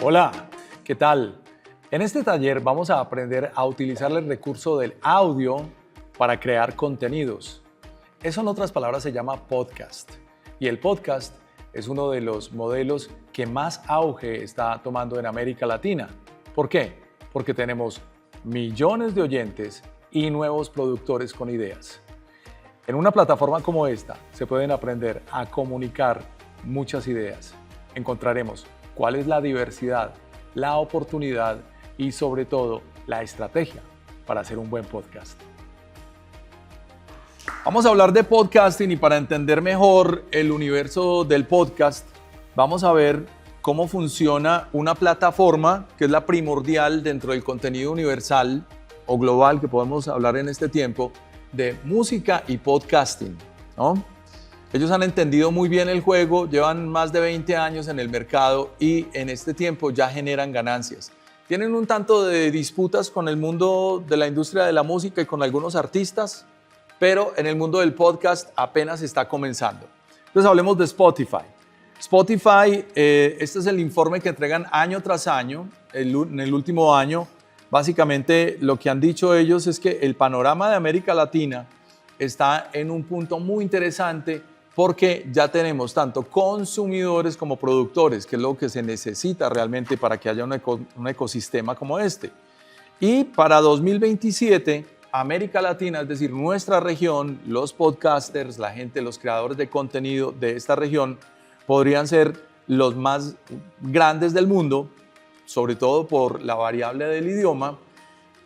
Hola, ¿qué tal? En este taller vamos a aprender a utilizar el recurso del audio para crear contenidos. Eso en otras palabras se llama podcast. Y el podcast es uno de los modelos que más auge está tomando en América Latina. ¿Por qué? Porque tenemos millones de oyentes y nuevos productores con ideas. En una plataforma como esta se pueden aprender a comunicar muchas ideas. Encontraremos cuál es la diversidad, la oportunidad y sobre todo la estrategia para hacer un buen podcast. Vamos a hablar de podcasting y para entender mejor el universo del podcast, vamos a ver cómo funciona una plataforma que es la primordial dentro del contenido universal o global que podemos hablar en este tiempo de música y podcasting, ¿no? Ellos han entendido muy bien el juego, llevan más de 20 años en el mercado y en este tiempo ya generan ganancias. Tienen un tanto de disputas con el mundo de la industria de la música y con algunos artistas, pero en el mundo del podcast apenas está comenzando. Entonces hablemos de Spotify. Spotify, este es el informe que entregan año tras año. En el último año, básicamente lo que han dicho ellos es que el panorama de América Latina está en un punto muy interesante porque ya tenemos tanto consumidores como productores, que es lo que se necesita realmente para que haya un ecosistema como este. Y para 2027, América Latina, es decir, nuestra región, los podcasters, la gente, los creadores de contenido de esta región, podrían ser los más grandes del mundo, sobre todo por la variable del idioma,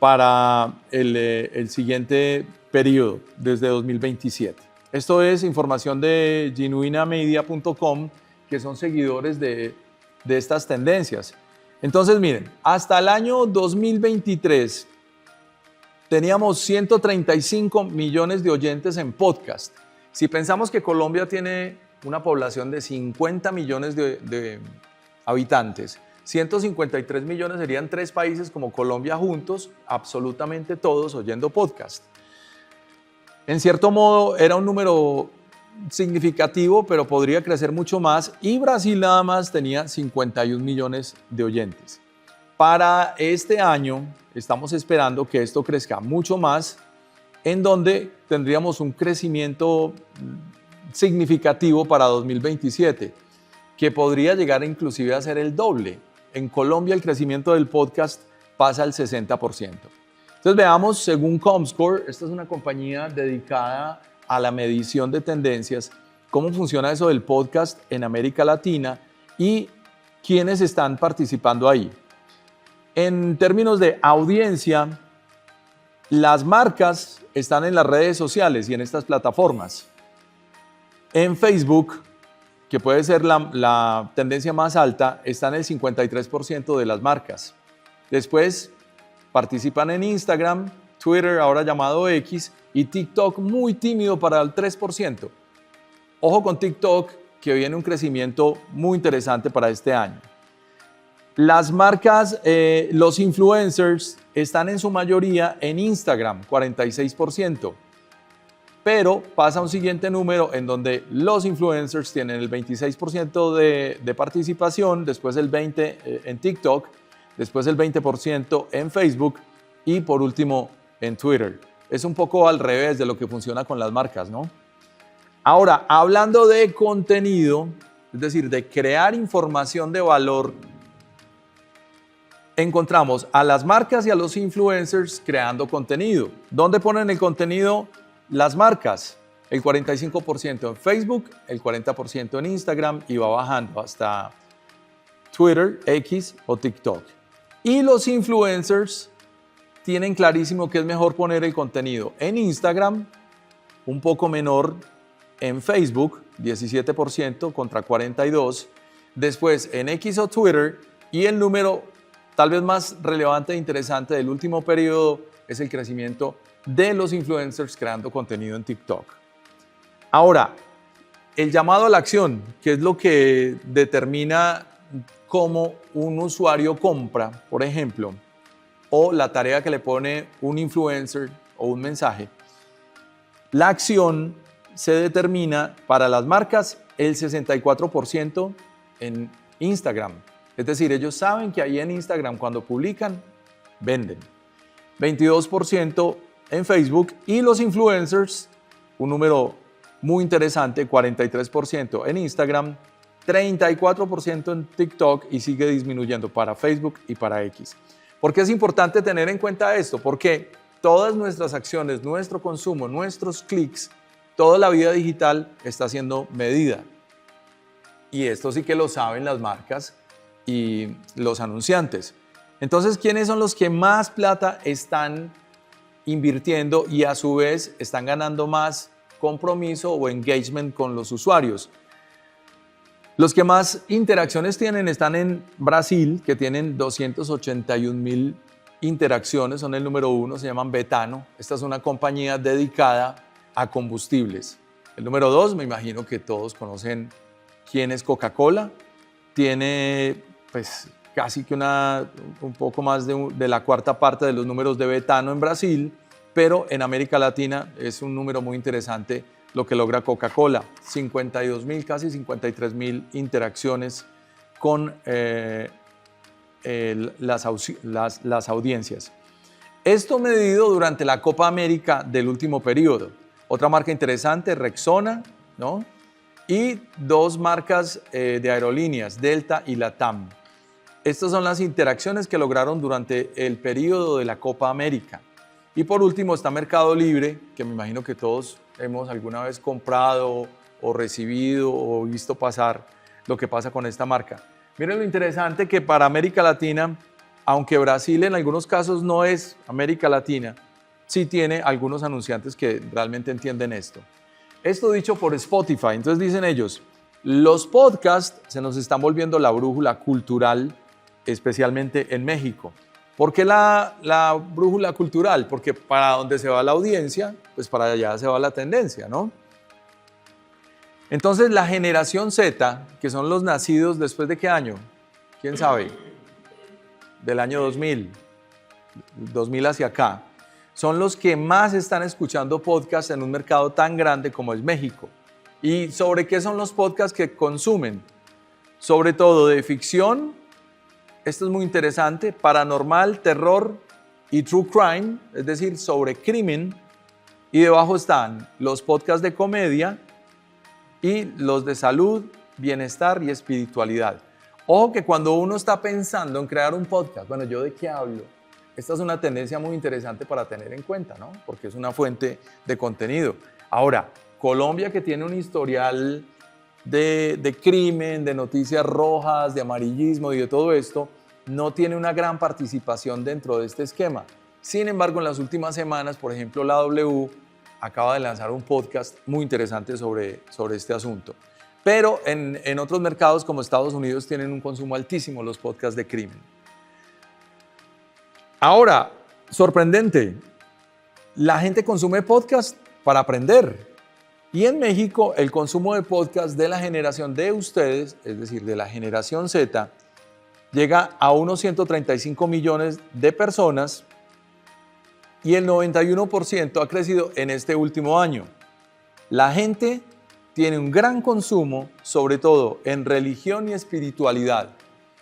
para el siguiente periodo, desde 2027. Esto es información de genuinamedia.com, que son seguidores de estas tendencias. Entonces, miren, hasta el año 2023 teníamos 135 millones de oyentes en podcast. Si pensamos que Colombia tiene una población de 50 millones de habitantes, 153 millones serían 3 países como Colombia juntos, absolutamente todos oyendo podcast. En cierto modo era un número significativo, pero podría crecer mucho más y Brasil nada más tenía 51 millones de oyentes. Para este año estamos esperando que esto crezca mucho más, en donde tendríamos un crecimiento significativo para 2027, que podría llegar inclusive a ser el doble. En Colombia el crecimiento del podcast pasa al 60%. Entonces veamos, según Comscore, esta es una compañía dedicada a la medición de tendencias, cómo funciona eso del podcast en América Latina y quiénes están participando ahí. En términos de audiencia, las marcas están en las redes sociales y en estas plataformas. En Facebook, que puede ser la tendencia más alta, está en el 53% de las marcas. Después participan en Instagram, Twitter, ahora llamado X, y TikTok muy tímido para el 3%. Ojo con TikTok, que viene un crecimiento muy interesante para este año. Las marcas, los influencers, están en su mayoría en Instagram, 46%. Pero pasa un siguiente número en donde los influencers tienen el 26% de participación, después el 20% en TikTok, después el 20% en Facebook y por último en Twitter. Es un poco al revés de lo que funciona con las marcas, ¿no? Ahora, hablando de contenido, es decir, de crear información de valor, encontramos a las marcas y a los influencers creando contenido. ¿Dónde ponen el contenido las marcas? El 45% en Facebook, el 40% en Instagram y va bajando hasta Twitter, X o TikTok. Y los influencers tienen clarísimo que es mejor poner el contenido en Instagram, un poco menor en Facebook, 17% contra 42%, después en X o Twitter, y el número tal vez más relevante e interesante del último periodo es el crecimiento de los influencers creando contenido en TikTok. Ahora, el llamado a la acción, que es lo que determina cómo un usuario compra, por ejemplo, o la tarea que le pone un influencer o un mensaje, la acción se determina para las marcas el 64% en Instagram, Es decir, ellos saben que ahí en Instagram cuando publican, venden. 22% en Facebook y los influencers, un número muy interesante, 43% en Instagram, 34% en TikTok y sigue disminuyendo para Facebook y para X. ¿Por qué es importante tener en cuenta esto? Porque todas nuestras acciones, nuestro consumo, nuestros clics, toda la vida digital está siendo medida. Y esto sí que lo saben las marcas y los anunciantes. Entonces, ¿quiénes son los que más plata están invirtiendo y a su vez están ganando más compromiso o engagement con los usuarios? Los que más interacciones tienen están en Brasil, que tienen 281.000 interacciones, son el número 1, se llaman Betano. Esta es una compañía dedicada a combustibles. El número 2, me imagino que todos conocen quién es Coca-Cola. Tiene pues casi que un poco más de la cuarta parte de los números de Betano en Brasil, pero en América Latina es un número muy interesante lo que logra Coca-Cola, 52.000, casi 53.000 interacciones con las audiencias. Esto medido durante la Copa América del último periodo. Otra marca interesante, Rexona, ¿no? Y dos marcas de aerolíneas, Delta y LATAM. Estas son las interacciones que lograron durante el periodo de la Copa América. Y por último está Mercado Libre, que me imagino que todos hemos alguna vez comprado o recibido o visto pasar lo que pasa con esta marca. Miren lo interesante que para América Latina, aunque Brasil en algunos casos no es América Latina, sí tiene algunos anunciantes que realmente entienden esto. Esto dicho por Spotify, entonces dicen ellos, los podcasts se nos están volviendo la brújula cultural, especialmente en México. ¿Por qué la brújula cultural? Porque para donde se va la audiencia, pues para allá se va la tendencia, ¿no? Entonces la generación Z, que son los nacidos después de qué año, ¿quién sabe? Del año 2000 hacia acá, son los que más están escuchando podcasts en un mercado tan grande como es México. ¿Y sobre qué son los podcasts que consumen? Sobre todo de ficción, esto es muy interesante, paranormal, terror y true crime, es decir, sobre crimen. Y debajo están los podcasts de comedia y los de salud, bienestar y espiritualidad. Ojo que cuando uno está pensando en crear un podcast, bueno, ¿yo de qué hablo? Esta es una tendencia muy interesante para tener en cuenta, ¿no? Porque es una fuente de contenido. Ahora, Colombia, que tiene un historial de crimen, de noticias rojas, de amarillismo y de todo esto, no tiene una gran participación dentro de este esquema. Sin embargo, en las últimas semanas, por ejemplo, la W acaba de lanzar un podcast muy interesante sobre este asunto. Pero en otros mercados como Estados Unidos tienen un consumo altísimo los podcasts de crimen. Ahora, sorprendente, la gente consume podcast para aprender. Y en México el consumo de podcast de la generación de ustedes, es decir, de la generación Z, llega a unos 135 millones de personas y el 91% ha crecido en este último año. La gente tiene un gran consumo, sobre todo en religión y espiritualidad.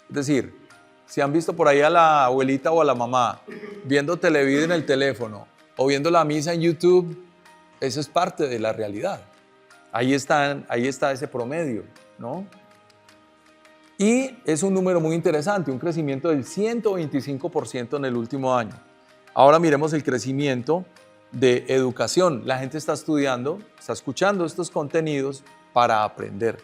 Es decir, si han visto por ahí a la abuelita o a la mamá viendo Televideo en el teléfono o viendo la misa en YouTube, eso es parte de la realidad. Ahí está ese promedio, ¿no? Y es un número muy interesante, un crecimiento del 125% en el último año. Ahora miremos el crecimiento de educación. La gente está estudiando, está escuchando estos contenidos para aprender.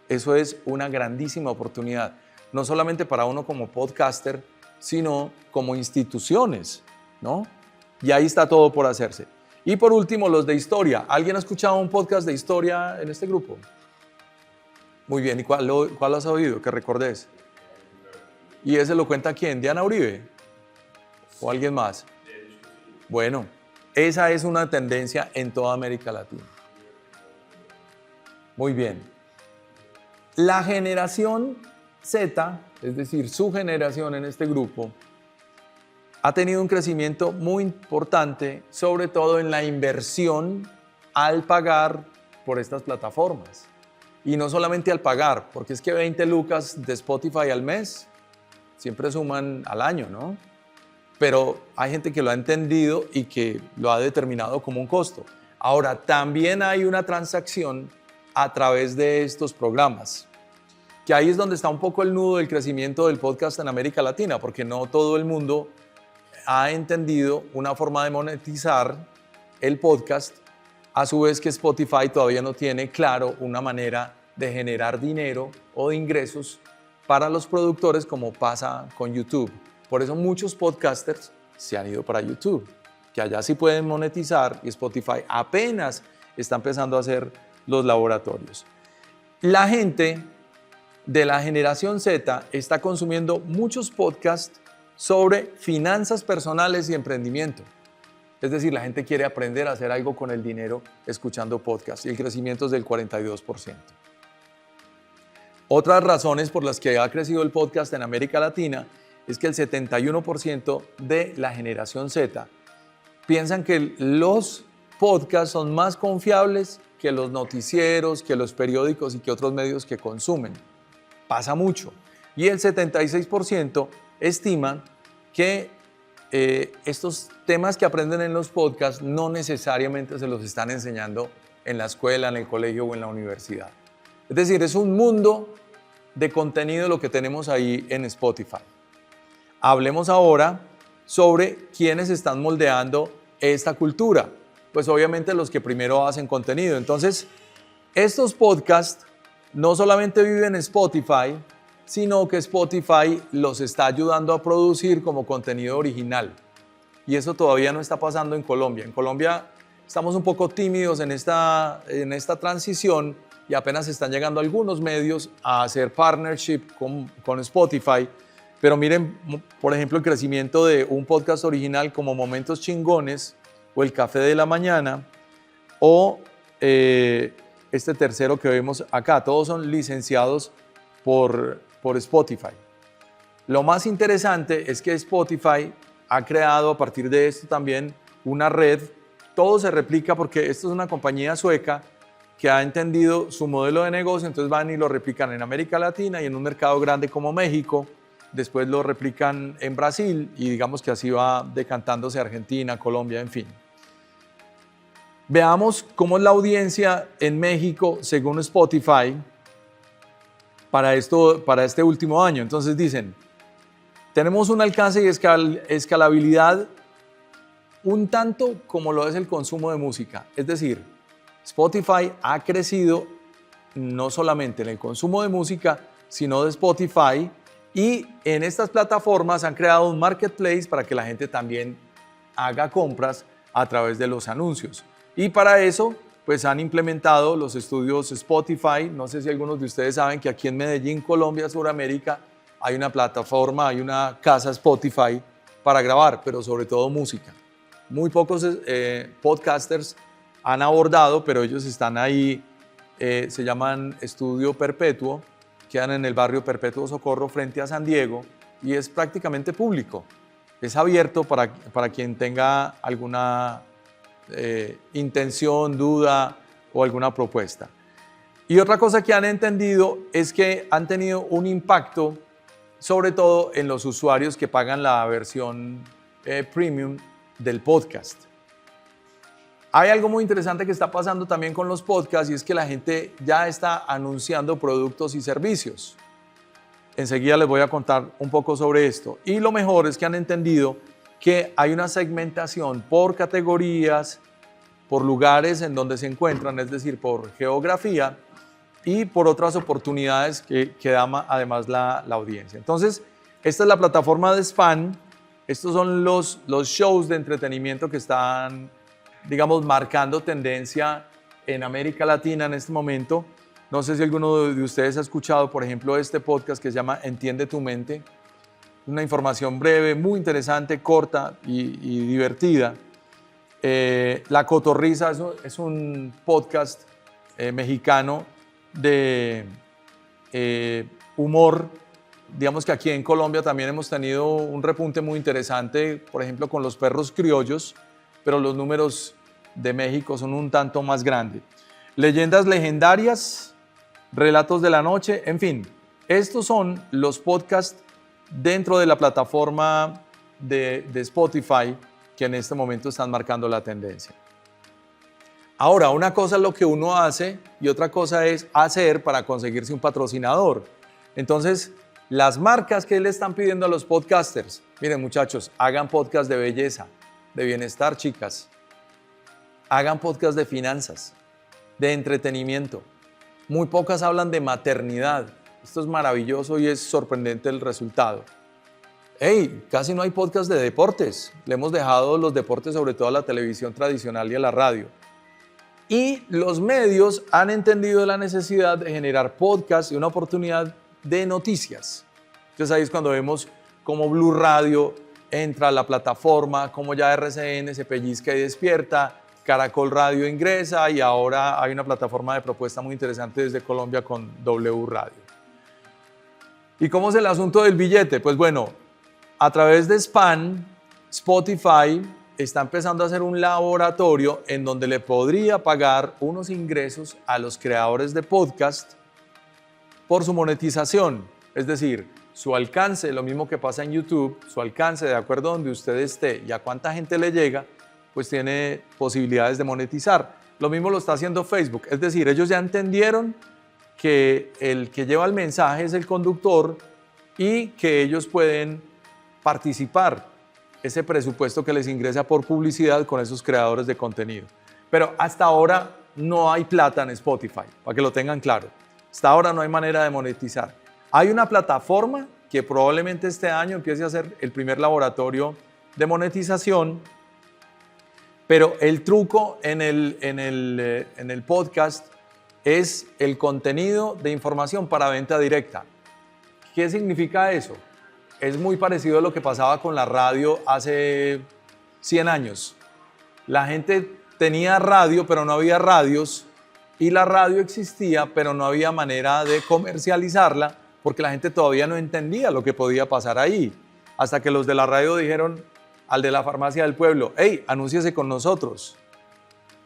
Eso es una grandísima oportunidad, no solamente para uno como podcaster, sino como instituciones, ¿no? Y ahí está todo por hacerse. Y por último, los de historia. ¿Alguien ha escuchado un podcast de historia en este grupo? Muy bien, ¿y cuál has oído? Que recordes. ¿Y ese lo cuenta quién? ¿Diana Uribe? ¿O alguien más? Bueno, esa es una tendencia en toda América Latina. Muy bien. La generación Z, es decir, su generación en este grupo, ha tenido un crecimiento muy importante, sobre todo en la inversión al pagar por estas plataformas. Y no solamente al pagar, porque es que 20 lucas de Spotify al mes siempre suman al año, ¿no? Pero hay gente que lo ha entendido y que lo ha determinado como un costo. Ahora, también hay una transacción a través de estos programas, que ahí es donde está un poco el nudo del crecimiento del podcast en América Latina, porque no todo el mundo ha entendido una forma de monetizar el podcast, a su vez que Spotify todavía no tiene claro una manera de generar dinero o de ingresos para los productores como pasa con YouTube. Por eso muchos podcasters se han ido para YouTube, que allá sí pueden monetizar y Spotify apenas está empezando a hacer los laboratorios. La gente de la generación Z está consumiendo muchos podcasts sobre finanzas personales y emprendimiento. Es decir, la gente quiere aprender a hacer algo con el dinero escuchando podcasts y el crecimiento es del 42%. Otras razones por las que ha crecido el podcast en América Latina es que el 71% de la generación Z piensan que los podcasts son más confiables que los noticieros, que los periódicos y que otros medios que consumen. Pasa mucho. Y el 76% estiman que estos temas que aprenden en los podcasts no necesariamente se los están enseñando en la escuela, en el colegio o en la universidad. Es decir, es un mundo de contenido lo que tenemos ahí en Spotify. Hablemos ahora sobre quiénes están moldeando esta cultura. Pues obviamente los que primero hacen contenido. Entonces, estos podcasts no solamente viven en Spotify, sino que Spotify los está ayudando a producir como contenido original. Y eso todavía no está pasando en Colombia. En Colombia estamos un poco tímidos en esta transición y apenas están llegando algunos medios a hacer partnership con Spotify. Pero miren, por ejemplo, el crecimiento de un podcast original como Momentos Chingones o El Café de la Mañana o este tercero que vemos acá. Todos son licenciados por Spotify. Lo más interesante es que Spotify ha creado a partir de esto también una red. Todo se replica porque esto es una compañía sueca que ha entendido su modelo de negocio, entonces van y lo replican en América Latina y en un mercado grande como México, después lo replican en Brasil y digamos que así va decantándose Argentina, Colombia, en fin. Veamos cómo es la audiencia en México según Spotify para este último año. Entonces dicen, tenemos un alcance y escalabilidad un tanto como lo es el consumo de música. Es decir, Spotify ha crecido no solamente en el consumo de música, sino de Spotify, y en estas plataformas han creado un marketplace para que la gente también haga compras a través de los anuncios. Y para eso, pues han implementado los estudios Spotify. No sé si algunos de ustedes saben que aquí en Medellín, Colombia, Sudamérica, hay una plataforma, hay una casa Spotify para grabar, pero sobre todo música. Muy pocos podcasters han abordado, pero ellos están ahí, se llaman Estudio Perpetuo, quedan en el barrio Perpetuo Socorro frente a San Diego y es prácticamente público. Es abierto para quien tenga alguna intención, duda o alguna propuesta. Y otra cosa que han entendido es que han tenido un impacto sobre todo en los usuarios que pagan la versión premium del podcast. Hay algo muy interesante que está pasando también con los podcasts y es que la gente ya está anunciando productos y servicios. Enseguida les voy a contar un poco sobre esto. Y lo mejor es que han entendido que hay una segmentación por categorías, por lugares en donde se encuentran, es decir, por geografía y por otras oportunidades que da además la audiencia. Entonces, esta es la plataforma de Span. Estos son los shows de entretenimiento que están, digamos, marcando tendencia en América Latina en este momento. No sé si alguno de ustedes ha escuchado, por ejemplo, este podcast que se llama Entiende tu mente. Una información breve, muy interesante, corta y divertida. La Cotorrisa es un podcast mexicano de humor. Digamos que aquí en Colombia también hemos tenido un repunte muy interesante, por ejemplo, con los perros criollos, pero los números de México son un tanto más grandes. Leyendas legendarias Relatos de la Noche, en fin. Estos son los podcasts dentro de la plataforma de Spotify que en este momento están marcando la tendencia. Ahora, una cosa es lo que uno hace y otra cosa es hacer para conseguirse un patrocinador. Entonces, las marcas que le están pidiendo a los podcasters, miren muchachos, hagan podcast de belleza, de bienestar, chicas. Hagan podcast de finanzas, de entretenimiento. Muy pocas hablan de maternidad. Esto es maravilloso y es sorprendente el resultado. Hey, casi no hay podcast de deportes. Le hemos dejado los deportes sobre todo a la televisión tradicional y a la radio. Y los medios han entendido la necesidad de generar podcasts y una oportunidad de noticias. Entonces ahí es cuando vemos cómo Blue Radio entra a la plataforma, cómo ya RCN se pellizca y despierta, Caracol Radio ingresa y ahora hay una plataforma de propuesta muy interesante desde Colombia con W Radio. ¿Y cómo es el asunto del billete? Pues bueno, a través de SPAN, Spotify está empezando a hacer un laboratorio en donde le podría pagar unos ingresos a los creadores de podcast por su monetización, es decir, su alcance, lo mismo que pasa en YouTube, su alcance de acuerdo a donde usted esté y a cuánta gente le llega, pues tiene posibilidades de monetizar. Lo mismo lo está haciendo Facebook, es decir, ellos ya entendieron que el que lleva el mensaje es el conductor y que ellos pueden participar ese presupuesto que les ingresa por publicidad con esos creadores de contenido. Pero hasta ahora no hay plata en Spotify, para que lo tengan claro. Hasta ahora no hay manera de monetizar. Hay una plataforma que probablemente este año empiece a ser el primer laboratorio de monetización, pero el truco en el podcast es el contenido de información para venta directa. ¿Qué significa eso? Es muy parecido a lo que pasaba con la radio hace 100 años. La gente tenía radio, pero no había radios, y la radio existía, pero no había manera de comercializarla porque la gente todavía no entendía lo que podía pasar ahí. Hasta que los de la radio dijeron al de la farmacia del pueblo, hey, anúnciese con nosotros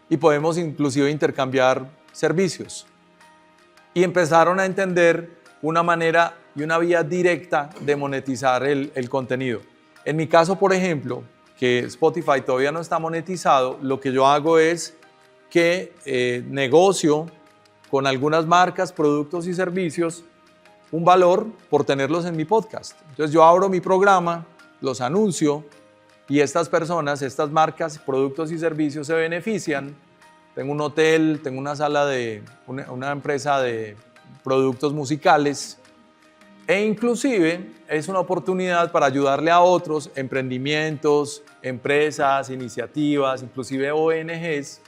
y podemos inclusive intercambiar servicios. Y empezaron a entender una manera y una vía directa de monetizar el contenido. En mi caso, por ejemplo, que Spotify todavía no está monetizado, lo que yo hago es que negocio con algunas marcas, productos y servicios un valor por tenerlos en mi podcast. Entonces yo abro mi programa, los anuncio y estas personas, estas marcas, productos y servicios se benefician. Tengo un hotel, tengo una sala de una empresa de productos musicales e inclusive es una oportunidad para ayudarle a otros emprendimientos, empresas, iniciativas, inclusive ONGs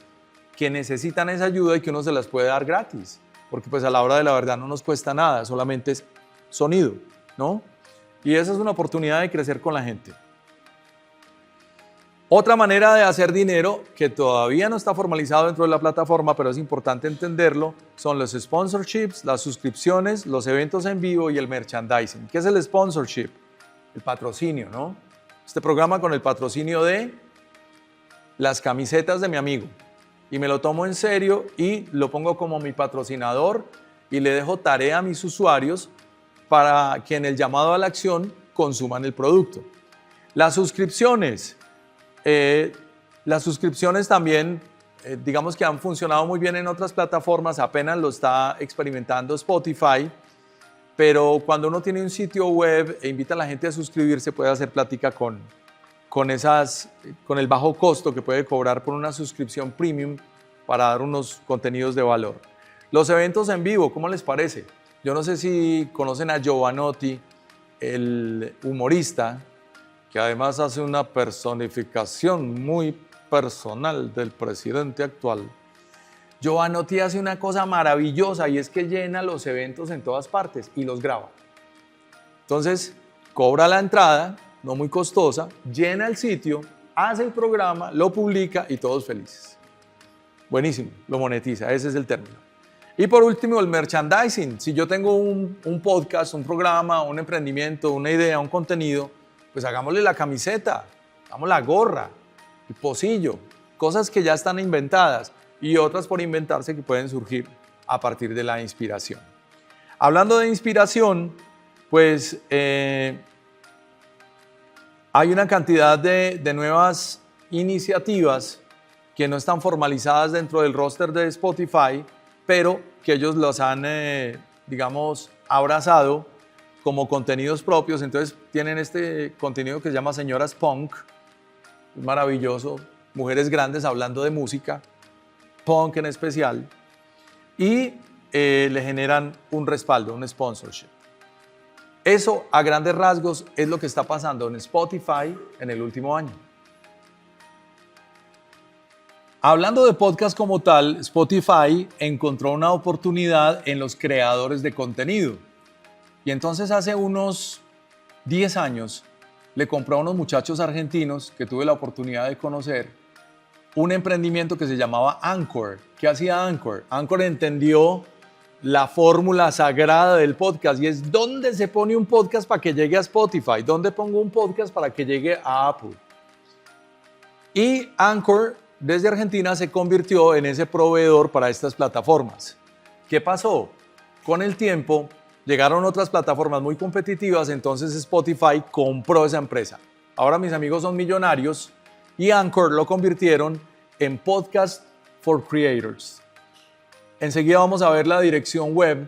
que necesitan esa ayuda y que uno se las puede dar gratis, porque pues a la hora de la verdad no nos cuesta nada, solamente es sonido, ¿no? Y esa es una oportunidad de crecer con la gente. Otra manera de hacer dinero que todavía no está formalizado dentro de la plataforma, pero es importante entenderlo, son los sponsorships, las suscripciones, los eventos en vivo y el merchandising. ¿Qué es el sponsorship? El patrocinio, ¿no? Este programa con el patrocinio de las camisetas de mi amigo. Y me lo tomo en serio y lo pongo como mi patrocinador y le dejo tarea a mis usuarios para que en el llamado a la acción consuman el producto. Las suscripciones también, digamos que han funcionado muy bien en otras plataformas, apenas lo está experimentando Spotify, pero cuando uno tiene un sitio web e invita a la gente a suscribirse, puede hacer plática con el bajo costo que puede cobrar por una suscripción premium para dar unos contenidos de valor. Los eventos en vivo, ¿cómo les parece? Yo no sé si conocen a Jovanotti, el humorista, que además hace una personificación muy personal del presidente actual. Jovanotti hace una cosa maravillosa y es que llena los eventos en todas partes y los graba. Entonces, cobra la entrada, no muy costosa, llena el sitio, hace el programa, lo publica y todos felices. Buenísimo, lo monetiza, ese es el término. Y por último, el merchandising. Si yo tengo un podcast, un programa, un emprendimiento, una idea, un contenido, pues hagámosle la camiseta, hagamos la gorra, el pocillo, cosas que ya están inventadas y otras por inventarse que pueden surgir a partir de la inspiración. Hablando de inspiración, pues hay una cantidad de nuevas iniciativas que no están formalizadas dentro del roster de Spotify, pero que ellos los han, digamos, abrazado como contenidos propios. Entonces tienen este contenido que se llama Señoras Punk, maravilloso, mujeres grandes hablando de música, punk en especial, y le generan un respaldo, un sponsorship. Eso, a grandes rasgos, es lo que está pasando en Spotify en el último año. Hablando de podcast como tal, Spotify encontró una oportunidad en los creadores de contenido. Y entonces hace unos 10 años le compró a unos muchachos argentinos que tuve la oportunidad de conocer un emprendimiento que se llamaba Anchor. ¿Qué hacía Anchor? Anchor entendió la fórmula sagrada del podcast y es dónde se pone un podcast para que llegue a Spotify, dónde pongo un podcast para que llegue a Apple. Y Anchor desde Argentina se convirtió en ese proveedor para estas plataformas. ¿Qué pasó? Con el tiempo llegaron otras plataformas muy competitivas, entonces Spotify compró esa empresa. Ahora mis amigos son millonarios y Anchor lo convirtieron en Podcast for Creators. Enseguida vamos a ver la dirección web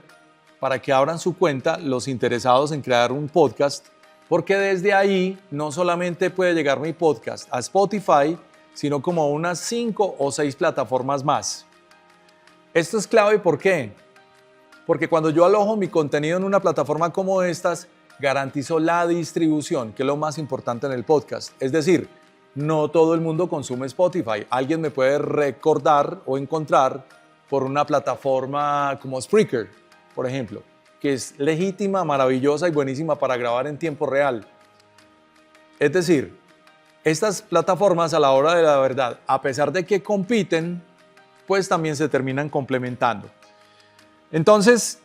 para que abran su cuenta los interesados en crear un podcast, porque desde ahí no solamente puede llegar mi podcast a Spotify, sino como a unas 5 o 6 plataformas más. Esto es clave, ¿por qué? Porque cuando yo alojo mi contenido en una plataforma como estas, garantizo la distribución, que es lo más importante en el podcast. Es decir, no todo el mundo consume Spotify. Alguien me puede recordar o encontrar por una plataforma como Spreaker, por ejemplo, que es legítima, maravillosa y buenísima para grabar en tiempo real. Es decir, estas plataformas a la hora de la verdad, a pesar de que compiten, pues también se terminan complementando. Entonces,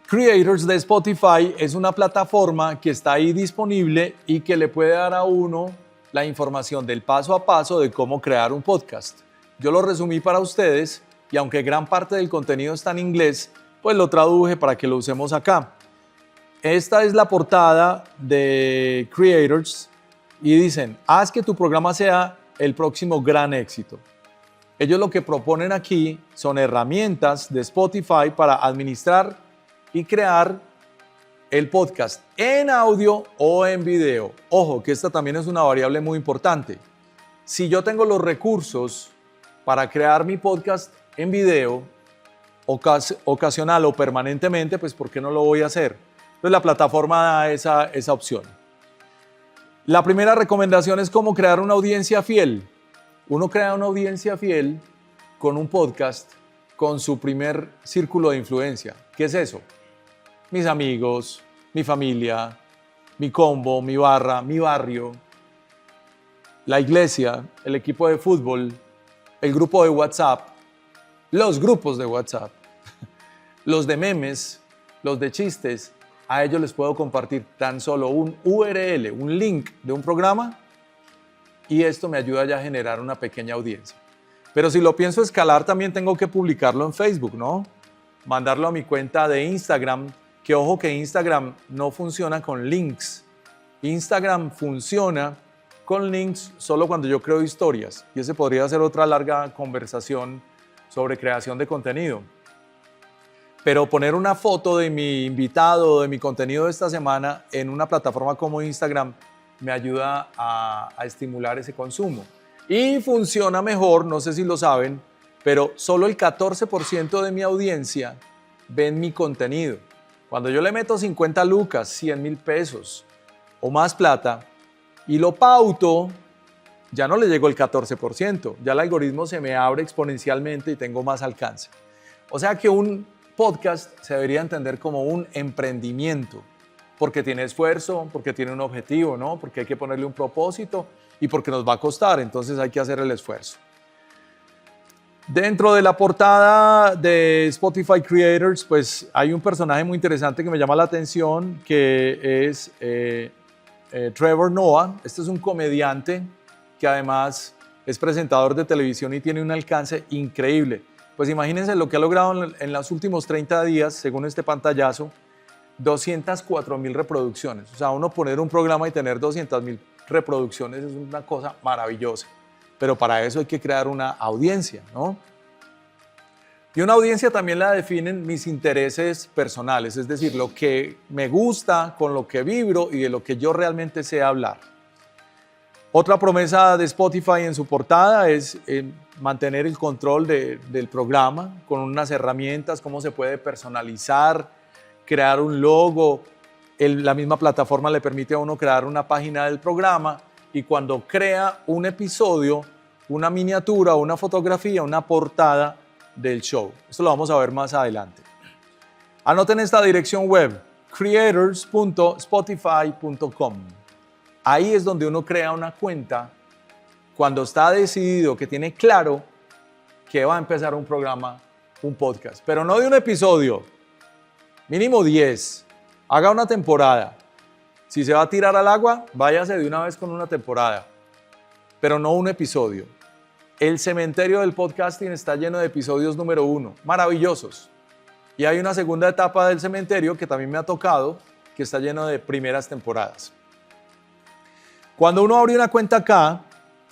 Creators de Spotify es una plataforma que está ahí disponible y que le puede dar a uno la información del paso a paso de cómo crear un podcast. Yo lo resumí para ustedes y aunque gran parte del contenido está en inglés, pues lo traduje para que lo usemos acá. Esta es la portada de Creators y dicen, haz que tu programa sea el próximo gran éxito. Ellos lo que proponen aquí son herramientas de Spotify para administrar y crear el podcast en audio o en video. Ojo, que esta también es una variable muy importante. Si yo tengo los recursos para crear mi podcast en video, ocasional o permanentemente, pues ¿por qué no lo voy a hacer? Entonces la plataforma da esa opción. La primera recomendación es cómo crear una audiencia fiel. Uno crea una audiencia fiel con un podcast, con su primer círculo de influencia. ¿Qué es eso? Mis amigos, mi familia, mi combo, mi barra, mi barrio, la iglesia, el equipo de fútbol, el grupo de WhatsApp, los grupos de WhatsApp, los de memes, los de chistes. A ellos les puedo compartir tan solo un URL, un link de un programa, y esto me ayuda ya a generar una pequeña audiencia. Pero si lo pienso escalar, también tengo que publicarlo en Facebook, ¿no? Mandarlo a mi cuenta de Instagram, que ojo que Instagram no funciona con links. Instagram funciona con links solo cuando yo creo historias, y ese podría ser otra larga conversación sobre creación de contenido. Pero poner una foto de mi invitado, de mi contenido de esta semana en una plataforma como Instagram me ayuda a estimular ese consumo. Y funciona mejor, no sé si lo saben, pero solo el 14% de mi audiencia ven mi contenido. Cuando yo le meto 50 lucas, 100,000 pesos o más plata y lo pauto, ya no le llegó el 14%, ya el algoritmo se me abre exponencialmente y tengo más alcance. O sea que un podcast se debería entender como un emprendimiento, porque tiene esfuerzo, porque tiene un objetivo, ¿no? Porque hay que ponerle un propósito y porque nos va a costar, entonces hay que hacer el esfuerzo. Dentro de la portada de Spotify Creators, pues hay un personaje muy interesante que me llama la atención, que es Trevor Noah. Este es un comediante que además es presentador de televisión y tiene un alcance increíble. Pues imagínense lo que ha logrado en los últimos 30 días, según este pantallazo, 204.000 reproducciones. O sea, uno poner un programa y tener 200.000 reproducciones es una cosa maravillosa. Pero para eso hay que crear una audiencia, ¿no? Y una audiencia también la definen mis intereses personales, es decir, lo que me gusta, con lo que vibro y de lo que yo realmente sé hablar. Otra promesa de Spotify en su portada es mantener el control del programa con unas herramientas, cómo se puede personalizar, crear un logo. La misma plataforma le permite a uno crear una página del programa y cuando crea un episodio, una miniatura, una fotografía, una portada del show. Esto lo vamos a ver más adelante. Anoten esta dirección web, creators.spotify.com. Ahí es donde uno crea una cuenta cuando está decidido, que tiene claro que va a empezar un programa, un podcast. Pero no de un episodio, mínimo 10. Haga una temporada. Si se va a tirar al agua, váyase de una vez con una temporada. Pero no un episodio. El cementerio del podcasting está lleno de episodios número 1, maravillosos. Y hay una segunda etapa del cementerio que también me ha tocado, que está lleno de primeras temporadas. Cuando uno abre una cuenta acá,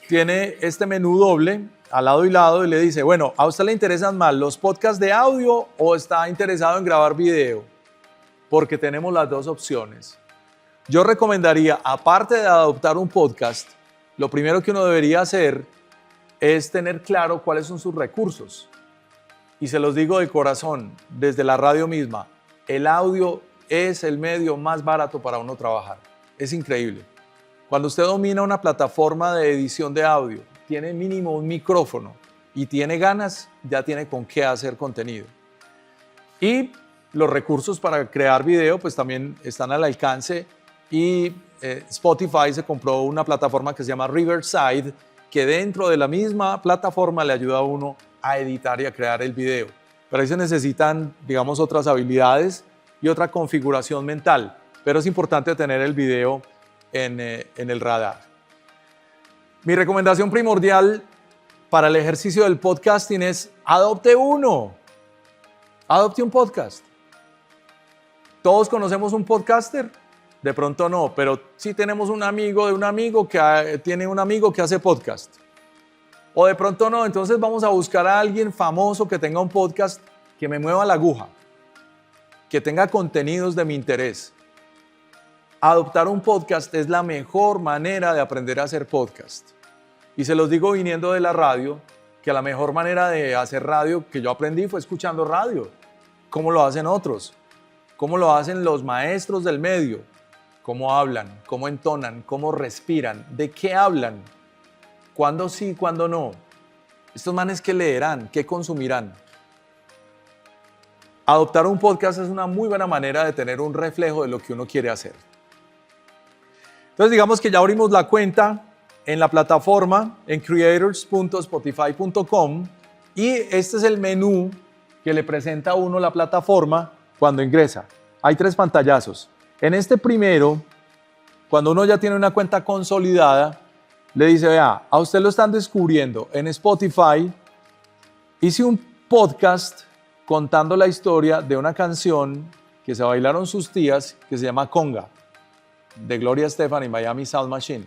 tiene este menú doble al lado y lado y le dice, bueno, ¿a usted le interesan más los podcasts de audio o está interesado en grabar video? Porque tenemos las dos opciones. Yo recomendaría, aparte de adoptar un podcast, lo primero que uno debería hacer es tener claro cuáles son sus recursos. Y se los digo de corazón, desde la radio misma, el audio es el medio más barato para uno trabajar. Es increíble. Cuando usted domina una plataforma de edición de audio, tiene mínimo un micrófono y tiene ganas, ya tiene con qué hacer contenido. Y los recursos para crear video pues también están al alcance y Spotify se compró una plataforma que se llama Riverside, que dentro de la misma plataforma le ayuda a uno a editar y a crear el video. Pero ahí se necesitan, digamos, otras habilidades y otra configuración mental. Pero es importante tener el video en el radar. Mi recomendación primordial para el ejercicio del podcasting es adopte uno. Adopte un podcast. ¿Todos conocemos un podcaster? De pronto no, pero sí tenemos un amigo de un amigo que tiene un amigo que hace podcast. O de pronto no, entonces vamos a buscar a alguien famoso que tenga un podcast que me mueva la aguja, que tenga contenidos de mi interés. Adoptar un podcast es la mejor manera de aprender a hacer podcast. Y se los digo viniendo de la radio, que la mejor manera de hacer radio que yo aprendí fue escuchando radio. ¿Cómo lo hacen otros? ¿Cómo lo hacen los maestros del medio? ¿Cómo hablan? ¿Cómo entonan? ¿Cómo respiran? ¿De qué hablan? ¿Cuándo sí? ¿Cuándo no? Estos manes, ¿qué leerán? ¿Qué consumirán? Adoptar un podcast es una muy buena manera de tener un reflejo de lo que uno quiere hacer. Entonces digamos que ya abrimos la cuenta en la plataforma en creators.spotify.com y este es el menú que le presenta a uno la plataforma cuando ingresa. Hay 3 pantallazos. En este primero, cuando uno ya tiene una cuenta consolidada, le dice, vea, a usted lo están descubriendo en Spotify. Hice un podcast contando la historia de una canción que se bailaron sus tías que se llama Conga, de Gloria Estefan y Miami Sound Machine.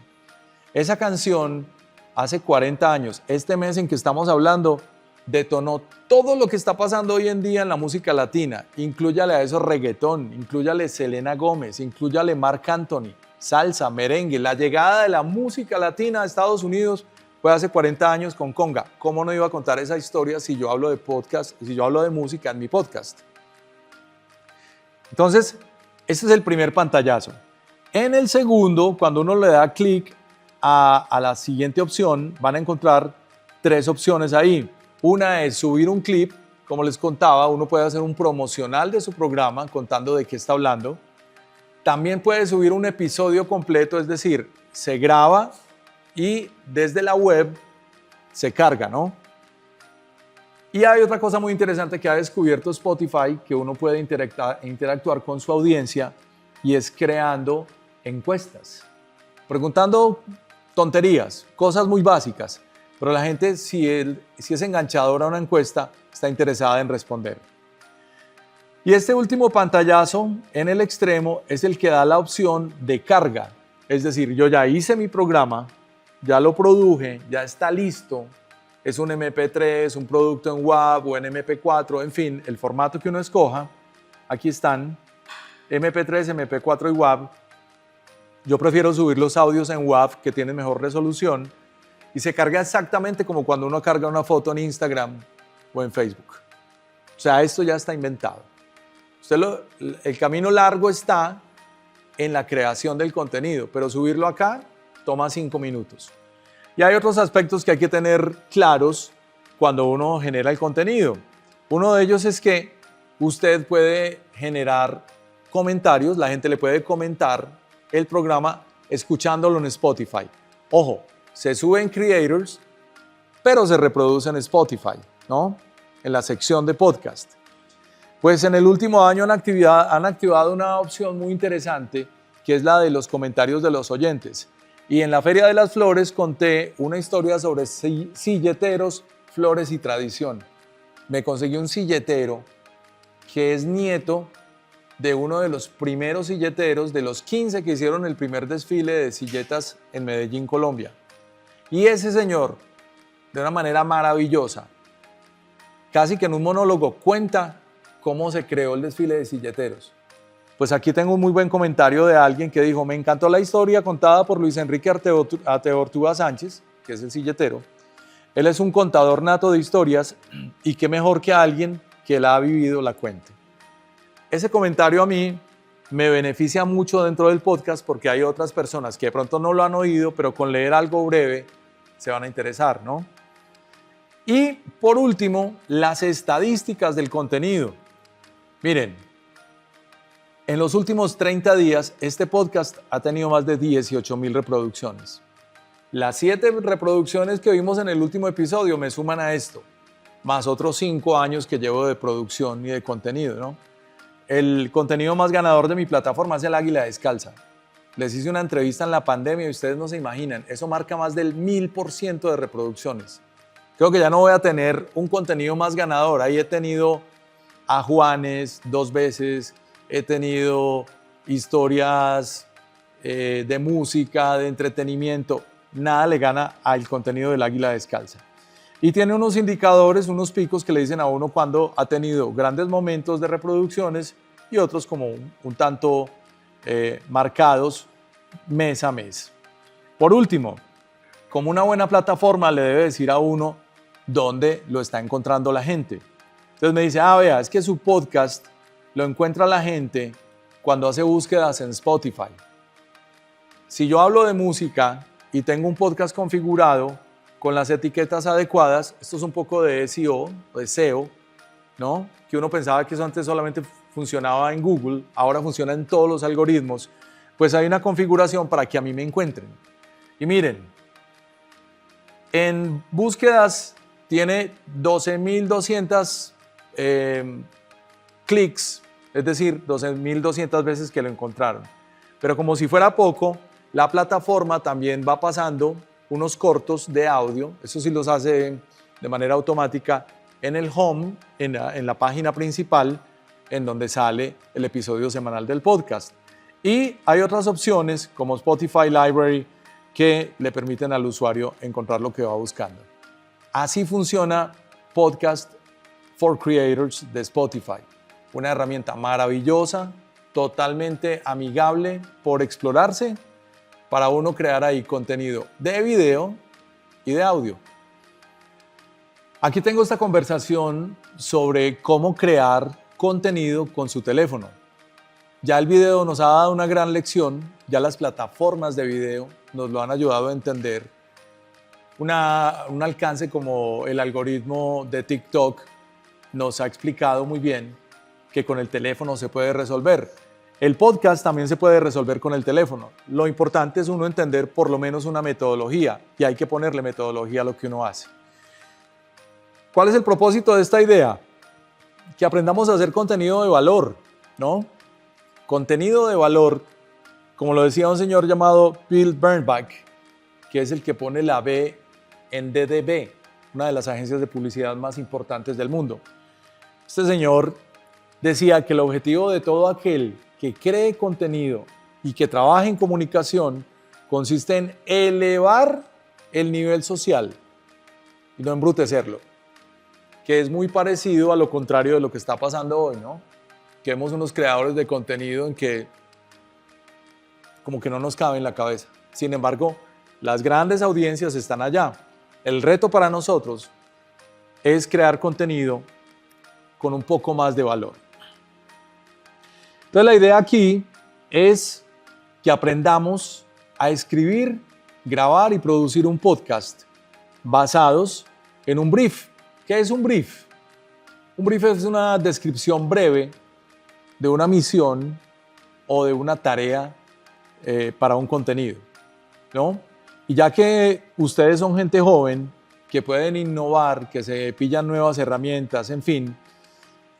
Esa canción, hace 40 años, este mes en que estamos hablando, detonó todo lo que está pasando hoy en día en la música latina. Inclúyale a eso reggaetón, inclúyale Selena Gómez, inclúyale Marc Anthony, salsa, merengue. La llegada de la música latina a Estados Unidos fue hace 40 años con Conga. ¿Cómo no iba a contar esa historia si yo hablo de podcast, si yo hablo de música en mi podcast? Entonces, este es el primer pantallazo. En el segundo, cuando uno le da clic a la siguiente opción, van a encontrar 3 opciones ahí. Una es subir un clip, como les contaba, uno puede hacer un promocional de su programa contando de qué está hablando. También puede subir un episodio completo, es decir, se graba y desde la web se carga, ¿no? Y hay otra cosa muy interesante que ha descubierto Spotify, que uno puede interactuar con su audiencia y es creando encuestas, preguntando tonterías, cosas muy básicas. Pero la gente, si es enganchadora a una encuesta, está interesada en responder. Y este último pantallazo en el extremo es el que da la opción de carga. Es decir, yo ya hice mi programa, ya lo produje, ya está listo. Es un MP3, un producto en WAV o en MP4, en fin, el formato que uno escoja. Aquí están, MP3, MP4 y WAV. Yo prefiero subir los audios en WAV que tienen mejor resolución y se carga exactamente como cuando uno carga una foto en Instagram o en Facebook. O sea, esto ya está inventado. El camino largo está en la creación del contenido, pero subirlo acá toma 5 minutos. Y hay otros aspectos que hay que tener claros cuando uno genera el contenido. Uno de ellos es que usted puede generar comentarios, la gente le puede comentar el programa escuchándolo en Spotify. Ojo, se sube en Creators, pero se reproduce en Spotify, ¿no? En la sección de podcast. Pues en el último año han activado una opción muy interesante, que es la de los comentarios de los oyentes. Y en la Feria de las Flores conté una historia sobre silleteros, flores y tradición. Me conseguí un silletero que es nieto de uno de los primeros silleteros, de los 15 que hicieron el primer desfile de silletas en Medellín, Colombia. Y ese señor, de una manera maravillosa, casi que en un monólogo, cuenta cómo se creó el desfile de silleteros. Pues aquí tengo un muy buen comentario de alguien que dijo: me encantó la historia contada por Luis Enrique Ateortúa Sánchez, que es el silletero. Él es un contador nato de historias y qué mejor que alguien que la ha vivido la cuente. Ese comentario a mí me beneficia mucho dentro del podcast porque hay otras personas que de pronto no lo han oído, pero con leer algo breve se van a interesar, ¿no? Y por último, las estadísticas del contenido. Miren, en los últimos 30 días, este podcast ha tenido más de 18,000 reproducciones. Las 7 reproducciones que vimos en el último episodio me suman a esto, más otros 5 años que llevo de producción y de contenido, ¿no? El contenido más ganador de mi plataforma es el Águila Descalza. Les hice una entrevista en la pandemia y ustedes no se imaginan, eso marca más del 1000% de reproducciones. Creo que ya no voy a tener un contenido más ganador. Ahí he tenido a Juanes 2 veces, he tenido historias de música, de entretenimiento. Nada le gana al contenido del Águila Descalza. Y tiene unos indicadores, unos picos que le dicen a uno cuando ha tenido grandes momentos de reproducciones y otros como un tanto marcados mes a mes. Por último, como una buena plataforma le debe decir a uno dónde lo está encontrando la gente. Entonces me dice: vea, es que su podcast lo encuentra la gente cuando hace búsquedas en Spotify. Si yo hablo de música y tengo un podcast configurado con las etiquetas adecuadas, esto es un poco de SEO, de SEO, ¿no? Que uno pensaba que eso antes solamente funcionaba en Google, ahora funciona en todos los algoritmos. Pues hay una configuración para que a mí me encuentren. Y miren, en búsquedas tiene 12,200 clics, es decir, 12,200 veces que lo encontraron. Pero como si fuera poco, la plataforma también va pasando unos cortos de audio, eso sí los hace de manera automática en el home, en la página principal, en donde sale el episodio semanal del podcast. Y hay otras opciones como Spotify Library que le permiten al usuario encontrar lo que va buscando. Así funciona Podcast for Creators de Spotify. Una herramienta maravillosa, totalmente amigable por explorarse para uno crear ahí contenido de video y de audio. Aquí tengo esta conversación sobre cómo crear contenido con su teléfono. Ya el video nos ha dado una gran lección, ya las plataformas de video nos lo han ayudado a entender. Un alcance como el algoritmo de TikTok nos ha explicado muy bien que con el teléfono se puede resolver. El podcast también se puede resolver con el teléfono. Lo importante es uno entender por lo menos una metodología y hay que ponerle metodología a lo que uno hace. ¿Cuál es el propósito de esta idea? Que aprendamos a hacer contenido de valor, ¿no? Contenido de valor, como lo decía un señor llamado Bill Bernbach, que es el que pone la B en DDB, una de las agencias de publicidad más importantes del mundo. Este señor decía que el objetivo de todo aquel que cree contenido y que trabaje en comunicación consiste en elevar el nivel social y no embrutecerlo, que es muy parecido a lo contrario de lo que está pasando hoy, ¿no? Que vemos unos creadores de contenido en que como que no nos cabe en la cabeza. Sin embargo, las grandes audiencias están allá. El reto para nosotros es crear contenido con un poco más de valor. Entonces la idea aquí es que aprendamos a escribir, grabar y producir un podcast basados en un brief. ¿Qué es un brief? Un brief es una descripción breve de una misión o de una tarea para un contenido, ¿no? Y ya que ustedes son gente joven, que pueden innovar, que se pillan nuevas herramientas, en fin,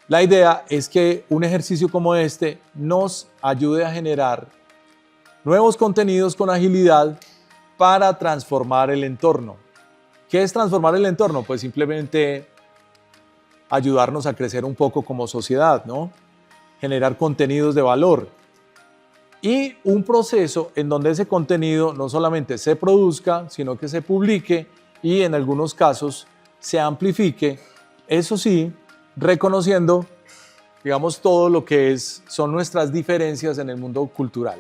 la idea es que un ejercicio como este nos ayude a generar nuevos contenidos con agilidad para transformar el entorno. ¿Qué es transformar el entorno? Pues simplemente ayudarnos a crecer un poco como sociedad, ¿no? Generar contenidos de valor y un proceso en donde ese contenido no solamente se produzca, sino que se publique y en algunos casos se amplifique, eso sí, reconociendo, digamos, todo lo que son nuestras diferencias en el mundo cultural.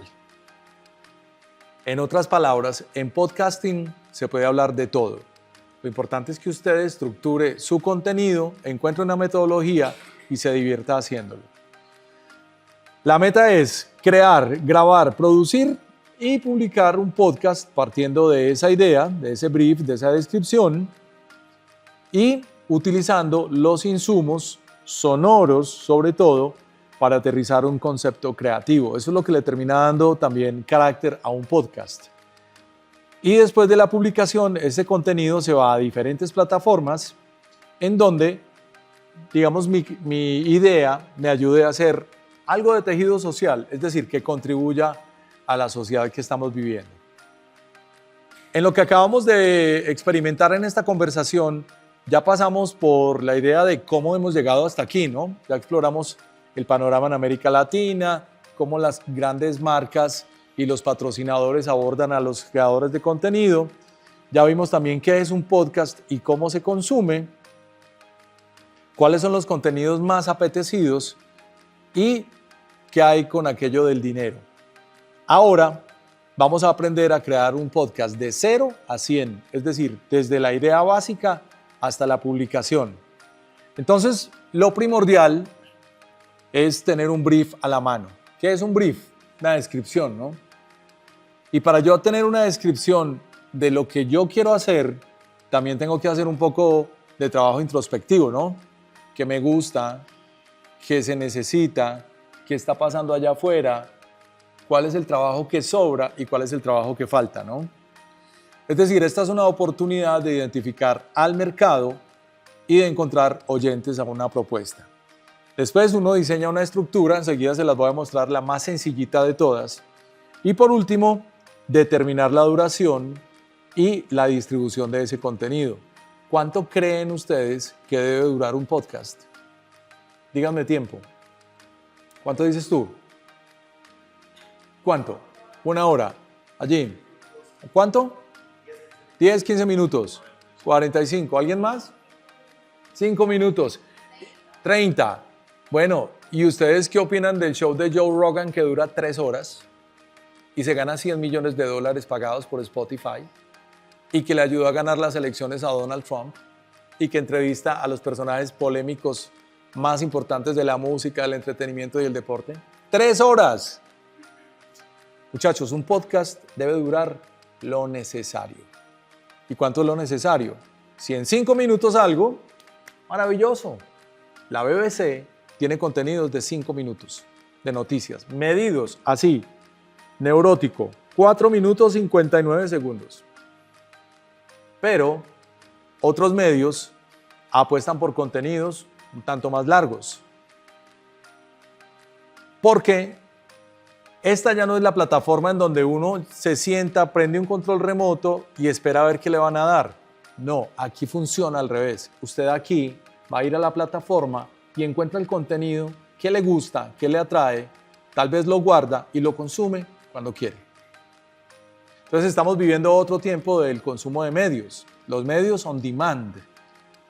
En otras palabras, en podcasting se puede hablar de todo. Lo importante es que usted estructure su contenido, encuentre una metodología y se divierta haciéndolo. La meta es crear, grabar, producir y publicar un podcast partiendo de esa idea, de ese brief, de esa descripción y utilizando los insumos sonoros, sobre todo, para aterrizar un concepto creativo. Eso es lo que le termina dando también carácter a un podcast. Y después de la publicación, ese contenido se va a diferentes plataformas en donde, digamos, mi idea me ayude a hacer algo de tejido social, es decir, que contribuya a la sociedad que estamos viviendo. En lo que acabamos de experimentar en esta conversación, ya pasamos por la idea de cómo hemos llegado hasta aquí, ¿no? Ya exploramos el panorama en América Latina, cómo las grandes marcas y los patrocinadores abordan a los creadores de contenido. Ya vimos también qué es un podcast y cómo se consume, cuáles son los contenidos más apetecidos y qué hay con aquello del dinero. Ahora vamos a aprender a crear un podcast de 0 a 100, es decir, desde la idea básica hasta la publicación. Entonces, lo primordial es tener un brief a la mano. ¿Qué es un brief? Una descripción, ¿no? Y para yo tener una descripción de lo que yo quiero hacer, también tengo que hacer un poco de trabajo introspectivo, ¿no? ¿Qué me gusta? ¿Qué se necesita? ¿Qué está pasando allá afuera? ¿Cuál es el trabajo que sobra y cuál es el trabajo que falta, ¿no? Es decir, esta es una oportunidad de identificar al mercado y de encontrar oyentes a una propuesta. Después uno diseña una estructura, enseguida se las voy a mostrar la más sencillita de todas. Y por último, determinar la duración y la distribución de ese contenido. ¿Cuánto creen ustedes que debe durar un podcast? Díganme tiempo. ¿Cuánto dices tú? ¿Cuánto? 1 hora. Allí. ¿Cuánto? 10, 15 minutos. 45. ¿Alguien más? 5 minutos. 30. Bueno, ¿y ustedes qué opinan del show de Joe Rogan que dura 3 horas y se gana $100 millones pagados por Spotify y que le ayudó a ganar las elecciones a Donald Trump y que entrevista a los personajes polémicos más importantes de la música, del entretenimiento y el deporte? 3 horas. Muchachos, un podcast debe durar lo necesario. ¿Y cuánto es lo necesario? Si en 5 minutos algo, maravilloso. La BBC tiene contenidos de 5 minutos de noticias, medidos así, neurótico, 4 minutos 59 segundos. Pero otros medios apuestan por contenidos un tanto más largos. Porque esta ya no es la plataforma en donde uno se sienta, prende un control remoto y espera a ver qué le van a dar. No, aquí funciona al revés. Usted aquí va a ir a la plataforma y encuentra el contenido que le gusta, que le atrae, tal vez lo guarda y lo consume cuando quiere. Entonces estamos viviendo otro tiempo del consumo de medios, los medios on demand.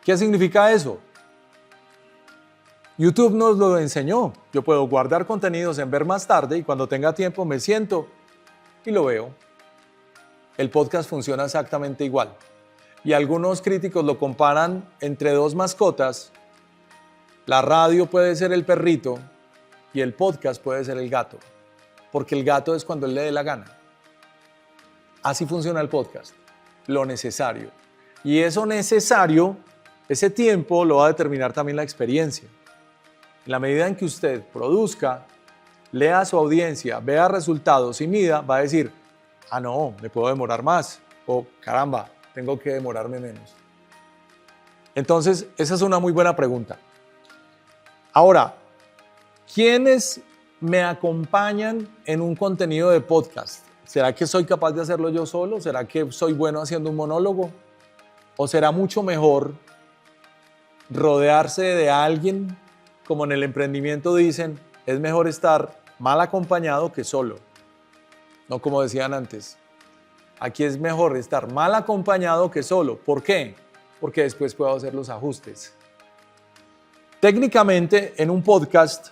¿Qué significa eso? YouTube nos lo enseñó. Yo puedo guardar contenidos en ver más tarde y cuando tenga tiempo me siento y lo veo. El podcast funciona exactamente igual. Y algunos críticos lo comparan entre dos mascotas. La radio puede ser el perrito y el podcast puede ser el gato, porque el gato es cuando él le dé la gana. Así funciona el podcast, lo necesario. Y eso necesario, ese tiempo lo va a determinar también la experiencia. En la medida en que usted produzca, lea a su audiencia, vea resultados y mida, va a decir, ah no, me puedo demorar más, o caramba, tengo que demorarme menos. Entonces, esa es una muy buena pregunta. Ahora, ¿quiénes me acompañan en un contenido de podcast? ¿Será que soy capaz de hacerlo yo solo? ¿Será que soy bueno haciendo un monólogo? ¿O será mucho mejor rodearse de alguien? Como en el emprendimiento dicen, es mejor estar mal acompañado que solo. No como decían antes. Aquí es mejor estar mal acompañado que solo. ¿Por qué? Porque después puedo hacer los ajustes. Técnicamente, en un podcast